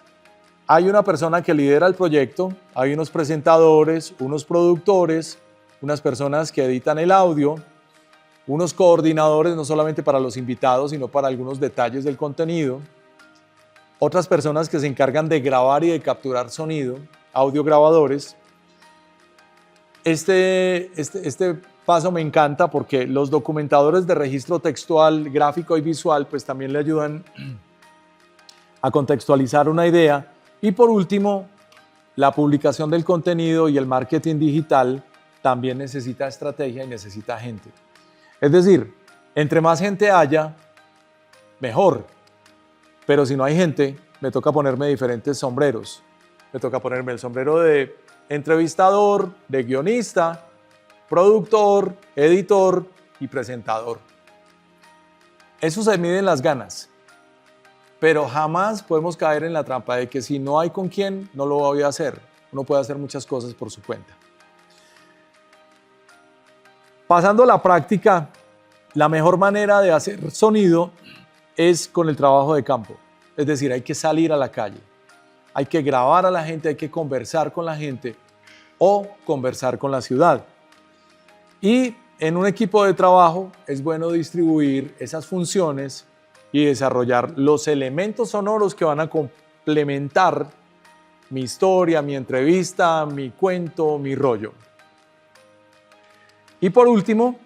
hay una persona que lidera el proyecto, hay unos presentadores, unos productores, unas personas que editan el audio, unos coordinadores no solamente para los invitados, sino para algunos detalles del contenido, otras personas que se encargan de grabar y de capturar sonido, audiograbadores. Este paso me encanta porque los documentadores de registro textual, gráfico y visual pues también le ayudan a contextualizar una idea. Y por último, la publicación del contenido y el marketing digital también necesita estrategia y necesita gente. Es decir, entre más gente haya, mejor. Pero si no hay gente, me toca ponerme diferentes sombreros. Me toca ponerme el sombrero de entrevistador, de guionista, productor, editor y presentador. Eso se mide en las ganas. Pero jamás podemos caer en la trampa de que si no hay con quién, no lo voy a hacer. Uno puede hacer muchas cosas por su cuenta. Pasando a la práctica, la mejor manera de hacer sonido es con el trabajo de campo. Es decir, hay que salir a la calle, hay que grabar a la gente, hay que conversar con la gente o conversar con la ciudad. Y en un equipo de trabajo es bueno distribuir esas funciones y desarrollar los elementos sonoros que van a complementar mi historia, mi entrevista, mi cuento, mi rollo. Y por último,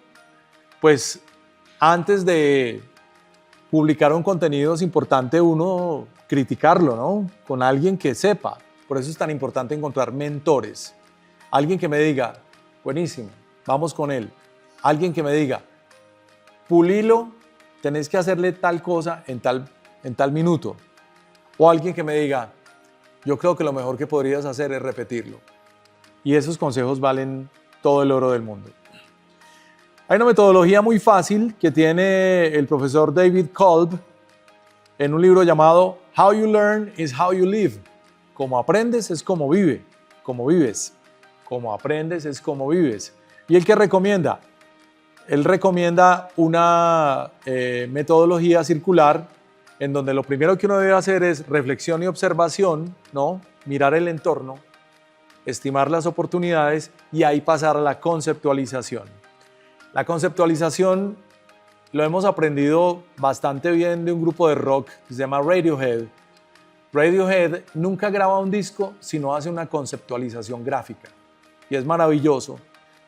pues antes de publicar un contenido es importante uno criticarlo, ¿no? Con alguien que sepa. Por eso es tan importante encontrar mentores. Alguien que me diga, buenísimo, vamos con él. Alguien que me diga, pulilo, tenés que hacerle tal cosa en tal minuto. O alguien que me diga, yo creo que lo mejor que podrías hacer es repetirlo. Y esos consejos valen todo el oro del mundo. Hay una metodología muy fácil que tiene el profesor David Kolb en un libro llamado How You Learn is How You Live. Como aprendes es como vives. Como aprendes es como vives. ¿Y él qué recomienda? Él recomienda una metodología circular en donde lo primero que uno debe hacer es reflexión y observación, ¿no? Mirar el entorno, estimar las oportunidades y ahí pasar a la conceptualización. La conceptualización lo hemos aprendido bastante bien de un grupo de rock que se llama Radiohead. Radiohead nunca graba un disco si no hace una conceptualización gráfica. Y es maravilloso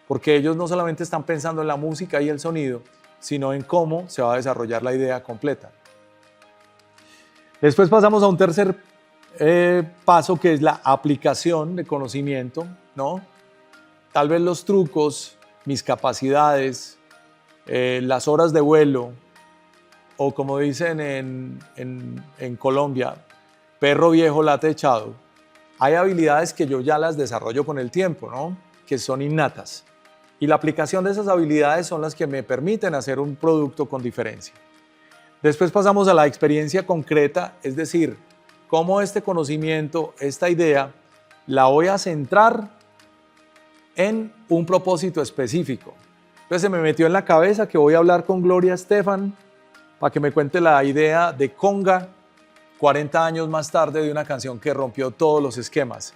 porque ellos no solamente están pensando en la música y el sonido, sino en cómo se va a desarrollar la idea completa. Después pasamos a un tercer paso que es la aplicación de conocimiento, ¿no? Tal vez los trucos, mis capacidades, las horas de vuelo, o como dicen en Colombia, perro viejo late echado. Hay habilidades que yo ya las desarrollo con el tiempo, ¿no? Que son innatas. Y la aplicación de esas habilidades son las que me permiten hacer un producto con diferencia. Después pasamos a la experiencia concreta, es decir, cómo este conocimiento, esta idea, la voy a centrar en un propósito específico. Entonces se me metió en la cabeza que voy a hablar con Gloria Estefan para que me cuente la idea de Conga 40 años más tarde, de una canción que rompió todos los esquemas.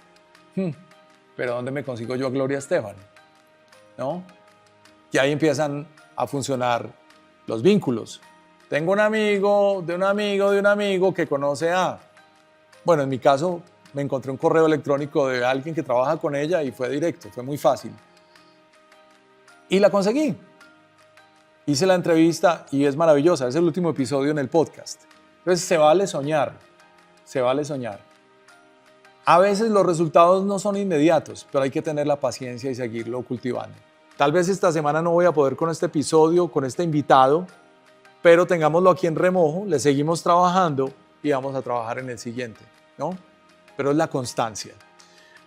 Pero ¿dónde me consigo yo a Gloria Estefan? ¿No? Y ahí empiezan a funcionar los vínculos. Tengo un amigo de un amigo de un amigo que conoce a... Bueno, en mi caso me encontré un correo electrónico de alguien que trabaja con ella y fue directo, fue muy fácil. Y la conseguí. Hice la entrevista y es maravillosa, es el último episodio en el podcast. Entonces se vale soñar, se vale soñar. A veces los resultados no son inmediatos, pero hay que tener la paciencia y seguirlo cultivando. Tal vez esta semana no voy a poder con este episodio, con este invitado, pero tengámoslo aquí en remojo, le seguimos trabajando y vamos a trabajar en el siguiente, ¿no? Pero es la constancia.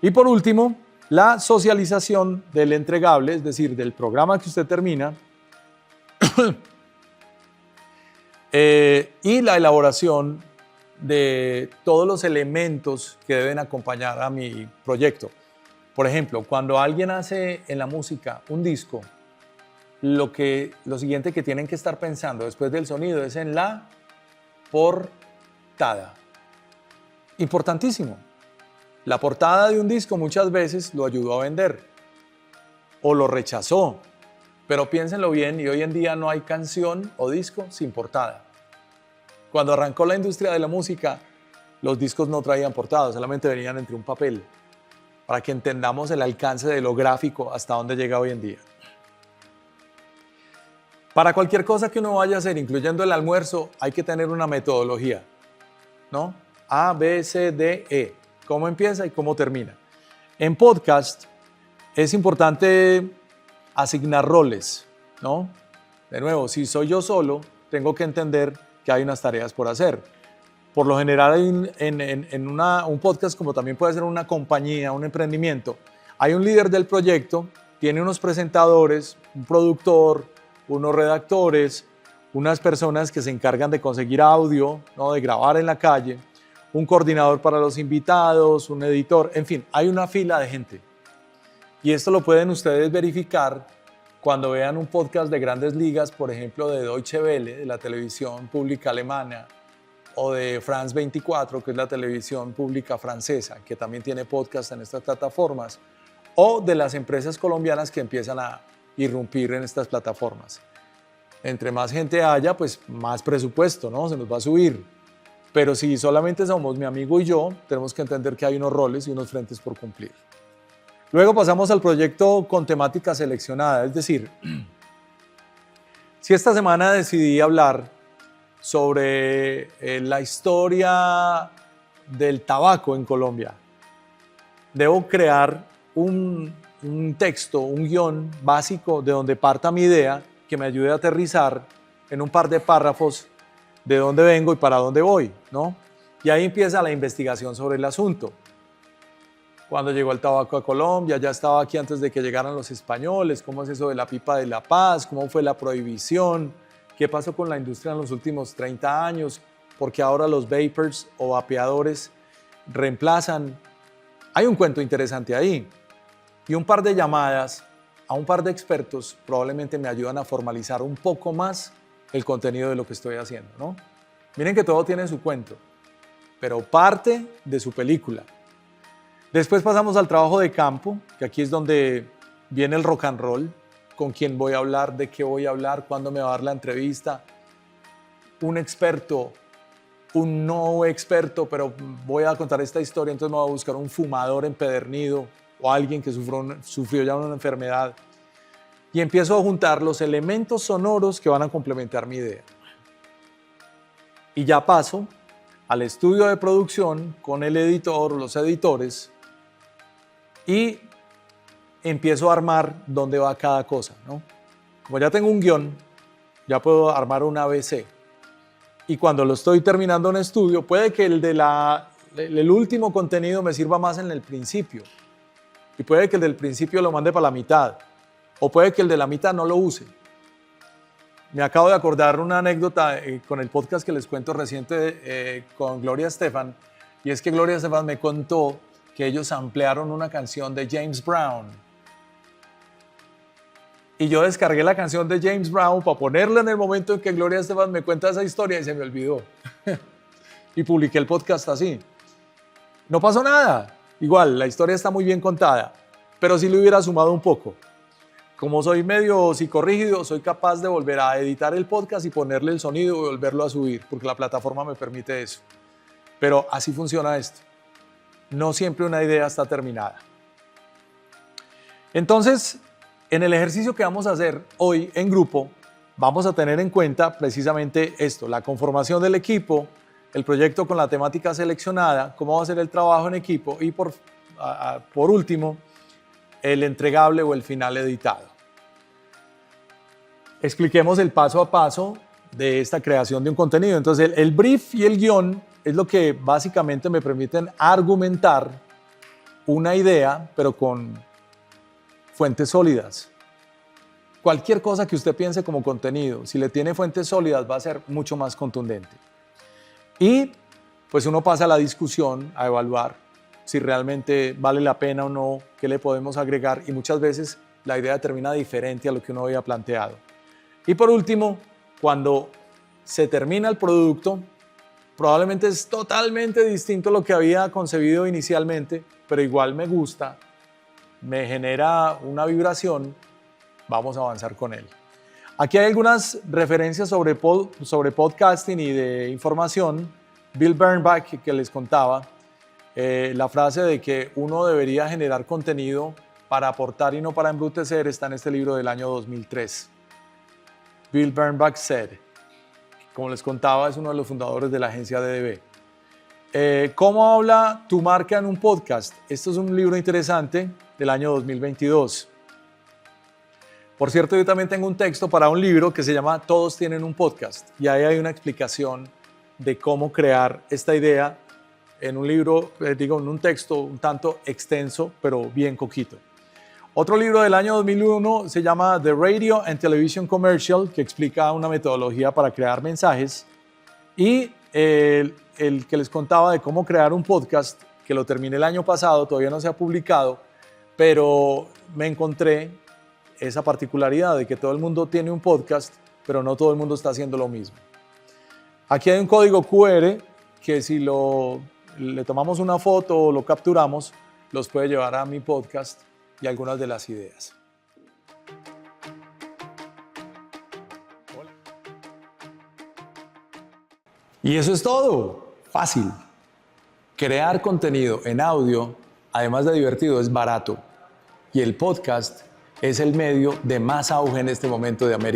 Y por último, la socialización del entregable, es decir, del programa que usted termina, y la elaboración de todos los elementos que deben acompañar a mi proyecto. Por ejemplo, cuando alguien hace en la música un disco, lo siguiente que tienen que estar pensando después del sonido es en la portada. Importantísimo. La portada de un disco muchas veces lo ayudó a vender o lo rechazó, pero piénsenlo bien, y hoy en día no hay canción o disco sin portada. Cuando arrancó la industria de la música, los discos no traían portada, solamente venían entre un papel, para que entendamos el alcance de lo gráfico hasta dónde llega hoy en día. Para cualquier cosa que uno vaya a hacer, incluyendo el almuerzo, hay que tener una metodología, ¿no? A, B, C, D, E. Cómo empieza y cómo termina. En podcast es importante asignar roles, ¿no? De nuevo, si soy yo solo, tengo que entender que hay unas tareas por hacer. Por lo general, en un podcast, como también puede ser una compañía, un emprendimiento, hay un líder del proyecto, tiene unos presentadores, un productor, unos redactores, unas personas que se encargan de conseguir audio, ¿no? De grabar en la calle, un coordinador para los invitados, un editor, en fin, hay una fila de gente. Y esto lo pueden ustedes verificar cuando vean un podcast de grandes ligas, por ejemplo, de Deutsche Welle, de la televisión pública alemana, o de France 24, que es la televisión pública francesa, que también tiene podcast en estas plataformas, o de las empresas colombianas que empiezan a irrumpir en estas plataformas. Entre más gente haya, pues más presupuesto, ¿no? Se nos va a subir. Pero si solamente somos mi amigo y yo, tenemos que entender que hay unos roles y unos frentes por cumplir. Luego pasamos al proyecto con temática seleccionada, es decir, si esta semana decidí hablar sobre la historia del tabaco en Colombia, debo crear un texto, un guión básico de donde parta mi idea, que me ayude a aterrizar en un par de párrafos de dónde vengo y para dónde voy, ¿no? Y ahí empieza la investigación sobre el asunto. Cuando llegó el tabaco a Colombia, ya estaba aquí antes de que llegaran los españoles, cómo es eso de la pipa de la paz, cómo fue la prohibición, qué pasó con la industria en los últimos 30 años, porque ahora los vapers o vapeadores reemplazan. Hay un cuento interesante ahí y un par de llamadas a un par de expertos probablemente me ayudan a formalizar un poco más el contenido de lo que estoy haciendo, ¿no? Miren que todo tiene su cuento, pero parte de su película. Después pasamos al trabajo de campo, que aquí es donde viene el rock and roll, con quién voy a hablar, de qué voy a hablar, cuándo me va a dar la entrevista. Un experto, un no experto, pero voy a contar esta historia, entonces me voy a buscar un fumador empedernido o alguien que sufrió ya una enfermedad. Y empiezo a juntar los elementos sonoros que van a complementar mi idea. Y ya paso al estudio de producción con el editor o los editores y empiezo a armar dónde va cada cosa, ¿no? Como ya tengo un guión, ya puedo armar un ABC. Y cuando lo estoy terminando en estudio, puede que el último contenido me sirva más en el principio. Y puede que el del principio lo mande para la mitad. o puede que el de la mitad no lo use. Me acabo de acordar una anécdota con el podcast que les cuento reciente con Gloria Estefan, y es que Gloria Estefan me contó que ellos ampliaron una canción de James Brown. Y yo descargué la canción de James Brown para ponerla en el momento en que Gloria Estefan me cuenta esa historia y se me olvidó. Y publiqué el podcast así. No pasó nada. Igual, la historia está muy bien contada, pero sí le hubiera sumado un poco. Como soy medio psicorrígido, soy capaz de volver a editar el podcast y ponerle el sonido y volverlo a subir, porque la plataforma me permite eso. Pero así funciona esto. No siempre una idea está terminada. Entonces, en el ejercicio que vamos a hacer hoy en grupo, vamos a tener en cuenta precisamente esto, la conformación del equipo, el proyecto con la temática seleccionada, cómo va a ser el trabajo en equipo y por último, el entregable o el final editado. Expliquemos el paso a paso de esta creación de un contenido. Entonces, el brief y el guión es lo que básicamente me permiten argumentar una idea, pero con fuentes sólidas. Cualquier cosa que usted piense como contenido, si le tiene fuentes sólidas, va a ser mucho más contundente. Y pues uno pasa a la discusión, a evaluar si realmente vale la pena o no, qué le podemos agregar, y muchas veces la idea termina diferente a lo que uno había planteado. Y por último, cuando se termina el producto, probablemente es totalmente distinto a lo que había concebido inicialmente, pero igual me gusta, me genera una vibración, vamos a avanzar con él. Aquí hay algunas referencias sobre podcasting y de información. Bill Bernbach, que les contaba, la frase de que uno debería generar contenido para aportar y no para embrutecer está en este libro del año 2003. Bill Bernbach said, como les contaba, es uno de los fundadores de la agencia DDB. ¿Cómo habla tu marca en un podcast? Esto es un libro interesante del año 2022. Por cierto, yo también tengo un texto para un libro que se llama Todos tienen un podcast, y ahí hay una explicación de cómo crear esta idea en un libro, en un texto un tanto extenso, pero bien coquito. Otro libro del año 2001 se llama The Radio and Television Commercial, que explica una metodología para crear mensajes. Y el que les contaba de cómo crear un podcast, que lo terminé el año pasado, todavía no se ha publicado, pero me encontré esa particularidad de que todo el mundo tiene un podcast, pero no todo el mundo está haciendo lo mismo. Aquí hay un código QR que si le tomamos una foto o lo capturamos, los puede llevar a mi podcast y algunas de las ideas. Y eso es todo. Fácil. Crear contenido en audio, además de divertido, es barato. Y el podcast es el medio de más auge en este momento de América.